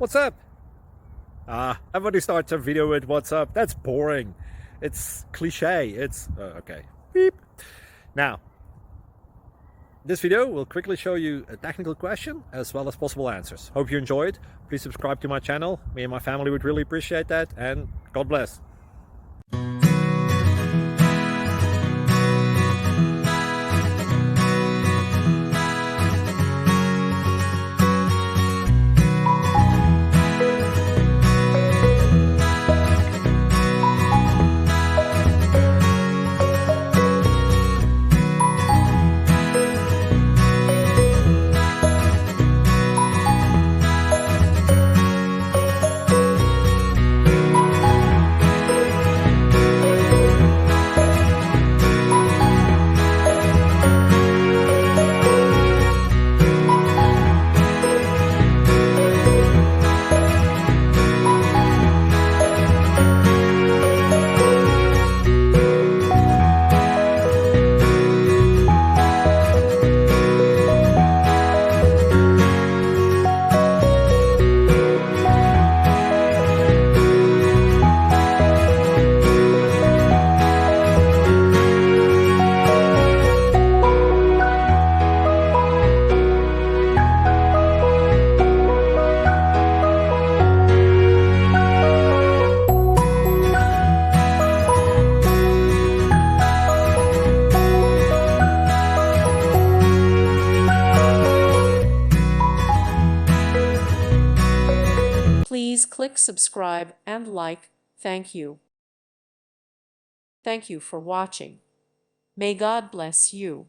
What's up? Everybody starts a video with what's up. That's boring. It's cliche. It's okay. Beep. Now, this video will quickly show you a technical question as well as possible answers. Hope you enjoyed. Please subscribe to my channel. Me and my family would really appreciate that, and God bless. Please click subscribe and like. Thank you. Thank you for watching. May God bless you.